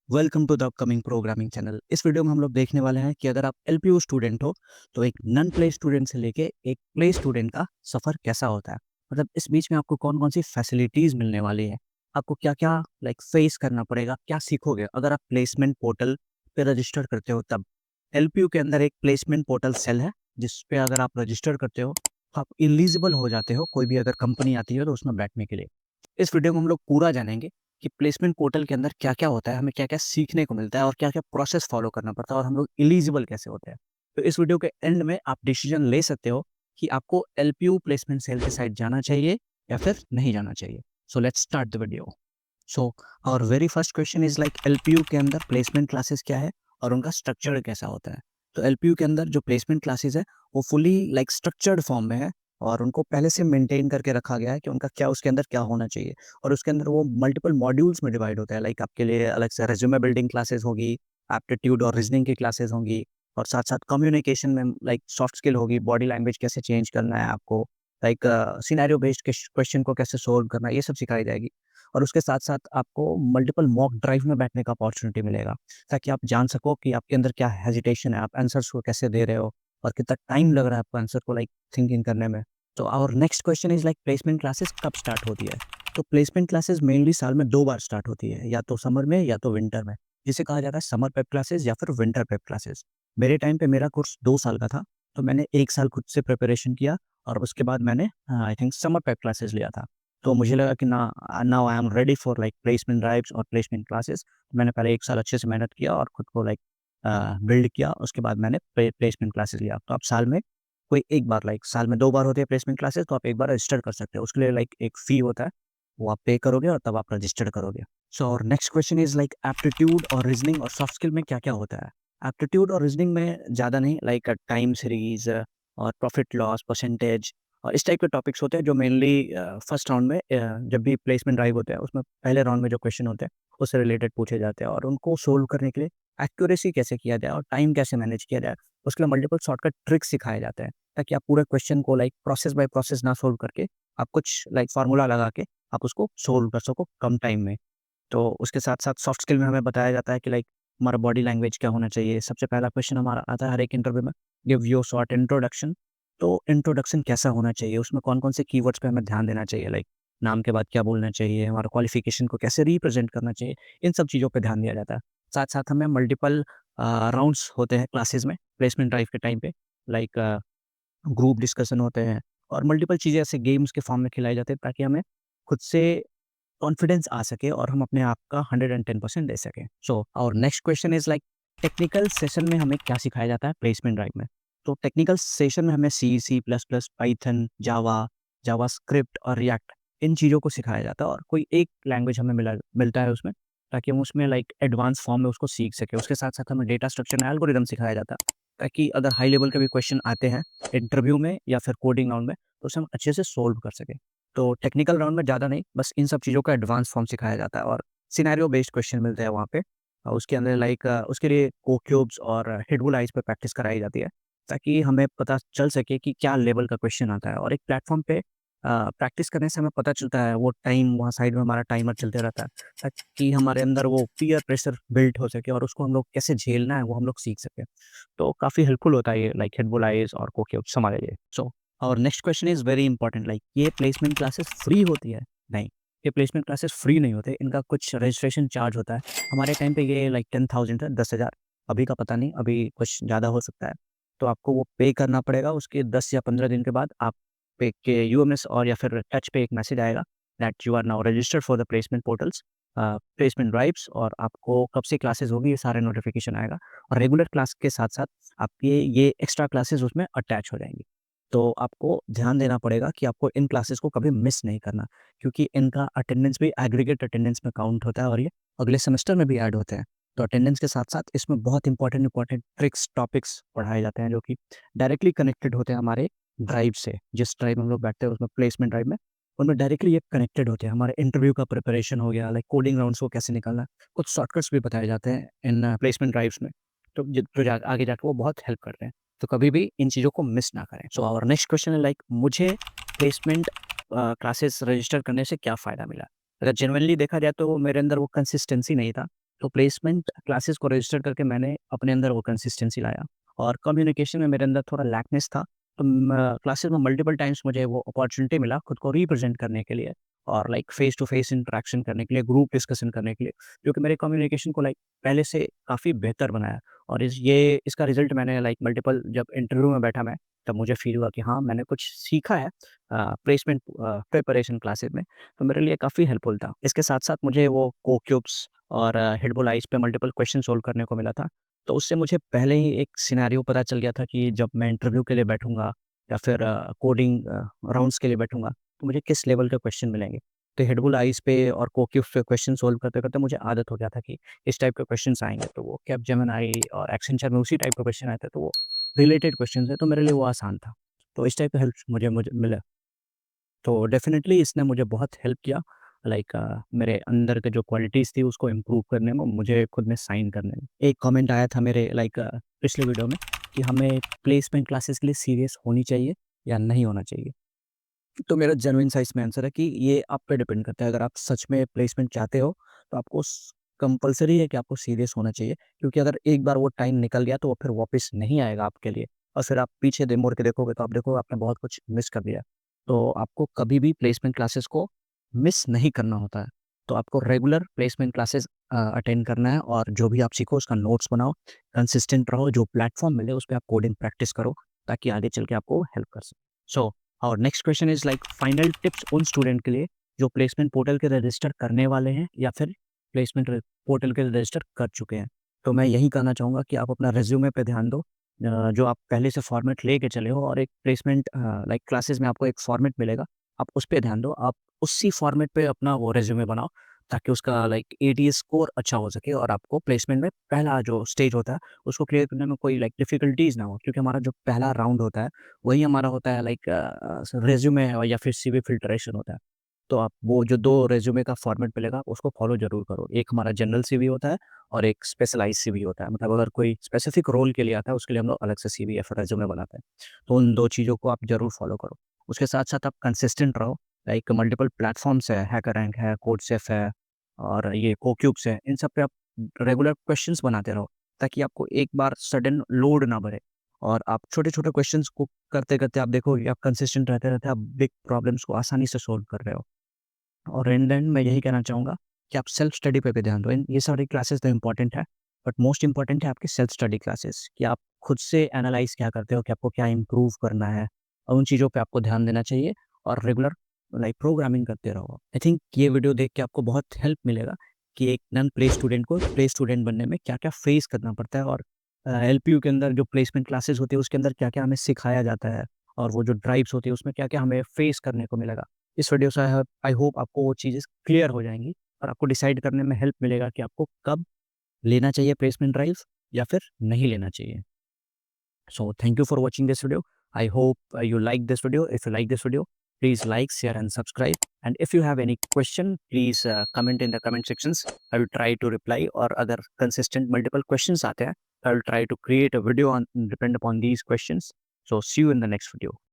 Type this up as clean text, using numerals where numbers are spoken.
Welcome to the upcoming programming channel. इस video में हम लोग देखने वाले हैं कि अगर आप एलपीयू स्टूडेंट हो तो एक नॉन प्ले स्टूडेंट से लेके एक प्ले स्टूडेंट का सफ़र कैसा होता है। मतलब इस बीच में आपको कौन-कौन सी फैसिलिटीज़ मिलने वाली है, आपको क्या-क्या फेस करना पड़ेगा, क्या सीखोगे अगर आप प्लेसमेंट पोर्टल पे रजिस्टर करते हो तब। एलपीयू के अंदर एक प्लेसमेंट पोर्टल सेल है, जिस पे अगर आप रजिस्टर करते हो, तो आप एलिजिबल हो जाते हो कोई भी अगर कंपनी आती है तो उसमें बैठने के लिए। इस वीडियो में हम लोग पूरा जानेंगे कि प्लेसमेंट पोर्टल के अंदर क्या-क्या होता है, हमें क्या-क्या सीखने को मिलता है और क्या-क्या प्रोसेस फॉलो करना पड़ता है और हम लोग एलिजिबल कैसे होते हैं। तो इस वीडियो के एंड में आप डिसीजन ले सकते हो कि आपको एलपीयू प्लेसमेंट सेल के साइड जाना चाहिए या फिर नहीं जाना चाहिए। So let's start the video. So our very first question is LPU के अंदर प्लेसमेंट क्लासेस क्या है और उनका स्ट्रक्चर कैसा होता है? तो एलपीयू के अंदर जो प्लेसमेंट क्लासेस है, वो फुली स्ट्रक्चर्ड फॉर्म में है और उनको पहले से मेंटेन करके रखा गया है कि उनका क्या उसके अंदर क्या होना चाहिए। और उसके अंदर वो मल्टीपल मॉड्यूल्स में डिवाइड होता है। आपके लिए अलग से रिज्यूमे बिल्डिंग क्लासेस होगी, एप्टीट्यूड और रीजनिंग की क्लासेस होंगी और साथ-साथ कम्युनिकेशन में सॉफ्ट स्किल होगी, बॉडी लैंग्वेज कैसे चेंज करना है आपको, सिनेरियो बेस्ड क्वेश्चन को कैसे सोल्व करना है, ये सब सिखाई जाएगी। और उसके साथ-साथ आपको मल्टीपल मॉक ड्राइव में बैठने का अपॉर्च्युनिटी मिलेगा, ताकि आप जान सको कि आपके अंदर क्या हेजिटेशन है, आप आंसर्स को कैसे दे रहे हो और कितना टाइम लग रहा है आपको आंसर को थिंकिंग करने में। तो our next question is placement classes कब स्टार्ट होती है? तो प्लेसमेंट क्लासेस मेनली साल में 2 बार स्टार्ट होती है, या तो समर में या तो विंटर में, जिसे कहा जाता है समर प्रेप क्लासेस या फिर विंटर प्रेप क्लासेस। मेरे टाइम पे मेरा कोर्स 2 साल का था, तो मैंने 1 साल खुद से प्रिपरेशन किया और उसके बाद मैंने I think summer prep classes लिया था। तो मुझे लगा कि now I am ready for placement drives और प्लेसमेंट क्लासेस। मैंने पहले 1 साल अच्छे से मेहनत किया और खुद को बिल्ड किया, उसके बाद मैंने प्लेसमेंट क्लासेस लिया। तो आप साल में कोई एक बार साल में 2 बार होती है प्लेसमेंट क्लासेस, तो आप एक बार रजिस्टर कर सकते हो। उसके लिए एक फ़ी होता है, वो आप पे करोगे और तब आप रजिस्टर करोगे। सो और नेक्स्ट क्वेश्चन इज़ एप्टीट्यूड और रीज़निंग और सॉफ्ट स्किल में क्या-क्या होता है? एप्टीट्यूड और रीज़निंग में ज़्यादा नहीं, टाइम सीरीज़ और प्रॉफिट लॉस, परसेंटेज और इस टाइप के टॉपिक्स होते हैं जो मेनली फर्स्ट राउंड में जब भी प्लेसमेंट ड्राइव होते हैं, उसमें पहले राउंड में जो क्वेश्चन होते हैं, उससे रिलेटेड पूछे जाते हैं और उनको सोल्व करने के लिए एक्यूरेसी कैसे किया जाए और टाइम कैसे मैनेज किया जाए, उसके लिए मल्टीपल शॉर्टकट ट्रिक्स सिखाए जाते हैं, ताकि आप पूरे क्वेश्चन को प्रोसेस बाय प्रोसेस ना सोल्व करके आप कुछ फ़ॉर्मूला लगा के आप उसको सोल्व कर सको कम टाइम में। तो उसके साथ-साथ सॉफ्ट स्किल में हमें बताया जाता है कि हमारा बॉडी लैंग्वेज क्या होना चाहिए। सबसे पहला क्वेश्चन हमारा आता है हर एक इंटरव्यू में, गिव योर शॉर्ट इंट्रोडक्शन। तो इंट्रोडक्शन कैसा होना चाहिए, उसमें कौन-कौन से कीवर्ड्स पे हमें ध्यान देना चाहिए, नाम के बाद क्या बोलना चाहिए, हमारा क्वालिफ़िकेशन को कैसे रिप्रेज़ेंट करना चाहिए, इन सब चीज़ों पे ध्यान दिया जाता है। साथ-साथ हमें मल्टीपल राउंड्स होते हैं क्लासेस में, प्लेसमेंट ड्राइव के टाइम पे, लाइक ग्रुप डिस्कशन होते हैं और मल्टीपल चीज़ें ऐसे गेम्स के फॉर्म में खिलाई जाती है, ताकि हमें खुद से कॉन्फिडेंस आ सके और हम अपने आप का 110% दे सकें। सो और next question is technical session में हमें क्या सिखाया जाता है प्लेसमेंट ड्राइव में? तो टेक्निकल सेशन में हमें सी, सी प्लस प्लस, पाइथन, जावा, जावास्क्रिप्ट और रिएक्ट, इन चीज़ों को सिखाया जाता है और कोई एक लैंग्वेज हमें मिलता है उसमें, ताकि हम उसमें एडवांस फॉर्म में उसको सीख सकें। उसके साथ-साथ हमें डेटा स्ट्रक्चर एंड एल्गोरिदम सिखाया जाता है, ताकि अगर हाई लेवल के भी क्वेश्चन आते हैं इंटरव्यू में या फिर कोडिंग राउंड में, तो उसे हम अच्छे से सोल्व कर सकें। तो टेक्निकल राउंड में ज़्यादा नहीं, बस इन सब चीज़ों का एडवांस फॉर्म सिखाया जाता है और सिनेरियो बेस्ड क्वेश्चन मिलते हैं वहाँ पे। उसके अंदर उसके लिए कोक्यूब्स और हिटबुलाइज़ पे प्रैक्टिस कराई जाती है, ताकि हमें पता चल सके कि क्या लेवल का क्वेश्चन आता है और एक प्लेटफ़ॉर्म पे प्रैक्टिस करने से हमें पता चलता है, वो टाइम वहाँ साइड में हमारा टाइमर चलते रहता है, ताकि हमारे अंदर वो पीयर प्रेशर बिल्ड हो सके और उसको हम लोग कैसे झेलना है, वो हम लोग सीख सकें। तो काफ़ी हेल्पफुल होता है ये हिटबुलाइज़ और कोक्यूब्स हमारे लिए। सो और next question is very important, ये प्लेसमेंट क्लासेस फ्री होती है? नहीं, ये प्लेसमेंट क्लासेस फ्री नहीं होते, इनका कुछ रजिस्ट्रेशन चार्ज होता है। हमारे टाइम पे ये 10,000 था, 10,000, अभी का पता नहीं, अभी कुछ ज़्यादा हो सकता है। तो आपको वो पे करना पड़ेगा, उसके 10 या 15 दिन के बाद आप पे के यूएमएस और या फिर टच पे एक मैसेज आएगा that you are now registered for the placement portals, placement drives, और आपको कब से क्लासेस होगी ये सारे नोटिफ़िकेशन आएगा और रेगुलर क्लास के साथ-साथ आपके ये एक्स्ट्रा क्लासेस उसमें अटैच हो जाएँगी। तो आपको ध्यान देना पड़ेगा कि आपको इन क्लासेस को कभी मिस नहीं करना, क्योंकि इनका अटेंडेंस भी एग्रीगेट अटेंडेंस में काउंट होता है और ये अगले सेमेस्टर में भी ऐड होते हैं। तो अटेंडेंस के साथ-साथ इसमें बहुत इंपॉर्टेंट ट्रिक्स, टॉपिक्स पढ़ाए जाते हैं, जो कि डायरेक्टली कनेक्टेड होते हैं हमारे ड्राइव से। जिस ड्राइव में हम लोग बैठते हैं उसमें प्लेसमेंट ड्राइव में, उनमें डायरेक्टली ये कनेक्टेड होते हैं। हमारे इंटरव्यू का प्रिपरेशन हो गया, कोडिंग राउंड्स को कैसे निकालना है, कुछ शॉर्टकट्स भी बताए जाते हैं इन प्लेसमेंट ड्राइव्स में। तो जो आगे जाके वो बहुत हेल्प करते हैं। तो कभी भी इन चीज़ों को मिस ना करें। सो आवर नेक्स्ट क्वेश्चन है, मुझे प्लेसमेंट क्लासेस रजिस्टर करने से क्या फ़ायदा मिला? अगर जेनुइनली देखा जाए तो मेरे अंदर वो कंसिस्टेंसी नहीं था। तो प्लेसमेंट क्लासेस को रजिस्टर करके मैंने अपने अंदर वो कंसिस्टेंसी लाया और कम्युनिकेशन में मेरे अंदर थोड़ा लैकनेस था। तो क्लासेस में मल्टीपल टाइम्स मुझे वो अपॉर्चुनिटी मिला खुद को रिप्रेजेंट करने के लिए और like face to face interaction करने के लिए, ग्रुप डिस्कशन करने के लिए, जो कि मेरे कम्युनिकेशन को लाइक पहले से काफ़ी बेहतर बनाया। और इसका रिजल्ट मैंने लाइक मल्टीपल जब इंटरव्यू में बैठा मैं, तब मुझे फ़ील हुआ कि हाँ, मैंने कुछ सीखा है प्लेसमेंट प्रिपरेशन क्लासेस में, तो मेरे लिए काफ़ी हेल्पफुल था। इसके साथ-साथ मुझे वो कोक्यूब्स और हिटबुल आइस पे मल्टीपल क्वेश्चन सोल्व करने को मिला था। तो उससे मुझे पहले ही एक सिनेरियो पता चल गया था कि जब मैं इंटरव्यू के लिए बैठूँगा या फिर कोडिंग राउंड्स के लिए बैठूँगा, तो मुझे किस लेवल के क्वेश्चन मिलेंगे। तो हिटबुल आइस पे और कोक्यूब्स पे क्वेश्चन सोल्व करते-करते मुझे आदत हो गया था कि इस टाइप के क्वेश्चन्स आएँगे, तो वो कैपजेमिनी और एक्सेंचर में उसी टाइप के क्वेश्चन आए थे, तो वो रिलेटेड क्वेश्चन्स हैं, तो मेरे लिए वो आसान था। तो इस टाइप का हेल्प मुझे मुझे मिला। तो डेफ़िनेटली इसने मुझे बहुत हेल्प किया लाइक मेरे अंदर के जो क्वालिटीज़ थी उसको इम्प्रूव करने में, मुझे खुद में शाइन करने में। एक कमेंट आया था मेरे लाइक पिछले वीडियो में कि हमें प्लेसमेंट क्लासेस के लिए सीरियस होनी चाहिए या नहीं होना चाहिए। तो मेरा जेन्युइन सा इसमें आंसर है कि ये आप पे डिपेंड करता है। अगर आप सच में प्लेसमेंट चाहते हो, तो आपको स कंपल्सरी है कि आपको सीरियस होना चाहिए, क्योंकि अगर एक बार वो टाइम निकल गया, तो वो फिर वापस नहीं आएगा आपके लिए और फिर आप पीछे दे मुड़ के देखोगे, तो आप देखोगे आपने बहुत कुछ मिस कर दिया। तो आपको कभी भी प्लेसमेंट क्लासेस को मिस नहीं करना होता है। तो आपको रेगुलर प्लेसमेंट क्लासेस अटेंड करना है और जो भी आप सीखो उसका नोट्स बनाओ, कंसिस्टेंट रहो, जो प्लेटफ़ॉर्म मिले उस पे आप कोडिंग प्रैक्टिस करो, ताकि आगे चल के आपको हेल्प कर सके। सो और next question is like final tips उन स्टूडेंट के लिए जो प्लेसमेंट पोर्टल के रजिस्टर करने वाले हैं या फिर प्लेसमेंट पोर्टल के रजिस्टर कर चुके हैं। तो मैं यही कहना चाहूँगा कि आप अपना रिज्यूमे पे ध्यान दो। जो आप पहले से फॉर्मेट लेके चले हो और एक प्लेसमेंट लाइक क्लासेस में आपको एक फॉर्मेट मिलेगा, आप उस पे ध्यान दो। आप उसी फॉर्मेट पे अपना वो रिज्यूमे बनाओ, ताकि उसका लाइक एटीएस स्कोर अच्छा हो सके और आपको प्लेसमेंट में पहला जो स्टेज होता है, उसको क्लियर करने में कोई लाइक डिफ़िकल्टीज़ ना हो, क्योंकि हमारा जो पहला राउंड होता है वही हमारा होता है लाइक रिज्यूमे या फिर सीवी फ़िल्ट्रेशन होता है। तो आप वो जो 2 रिज्यूमे का फ़ॉर्मेट मिलेगा उसको फ़ॉलो ज़रूर करो। एक हमारा जनरल सीवी होता है और एक स्पेशलाइज़्ड सीवी होता है। मतलब अगर कोई स्पेसिफ़िक रोल के लिए आता है, उसके लिए हम लोग अलग से सीवी या फिर रिज्यूमे बनाते हैं। तो उन 2 चीज़ों को आप ज़रूर फ़ॉलो करो। उसके साथ-साथ आप कंसिस्टेंट रहो, लाइक मल्टीपल प्लेटफ़ॉर्म्स है, हैकररैंक है, कोडसेफ है और ये कोक्यूब्स है। इन सब पे आप रेगुलर क्वेश्चन्स बनाते रहो, ताकि आपको एक बार सडन लोड ना बढ़े और आप छोटे-छोटे क्वेश्चन्स को करते-करते आप देखोगे आप कंसिस्टेंट रहते-रहते आप बिग प्रॉब्लम्स को आसानी से सॉल्व कर रहे हो। और इन द एंड मैं यही कहना चाहूँगा कि आप सेल्फ स्टडी पे भी ध्यान दो। इन ये सारी क्लासेस तो इम्पोर्टेंट है, बट मोस्ट इम्पोर्टेंट है आपकी सेल्फ स्टडी क्लासेस कि आप खुद से एनालाइज़ क्या करते हो कि आपको क्या इम्प्रूव करना है और उन चीज़ों पे आपको ध्यान देना चाहिए और रेगुलर लाइक प्रोग्रामिंग करते रहो। आई थिंक ये वीडियो देख के आपको बहुत हेल्प मिलेगा कि एक नॉन प्ले स्टूडेंट को प्ले स्टूडेंट बनने में क्या-क्या फेस करना पड़ता है और एलपीयू के अंदर जो प्लेसमेंट क्लासेस होती है उसके अंदर क्या-क्या हमें सिखाया जाता है और वो जो ड्राइव्स होती है उसमें क्या-क्या हमें फेस करने को मिलेगा। इस वीडियो से आई होप आपको वो चीज़ें क्लियर हो जाएँगी और आपको डिसाइड करने में हेल्प मिलेगा कि आपको कब लेना चाहिए प्लेसमेंट ड्राइव या फिर नहीं लेना चाहिए। So thank you for watching this video. I hope you like this video. If you like this video, please like, share and subscribe. And if you have any question, please comment in the comment sections. I will try to reply or other consistent multiple questions आते हैं. I will try to create a video on depend upon these questions. So see you in the next video.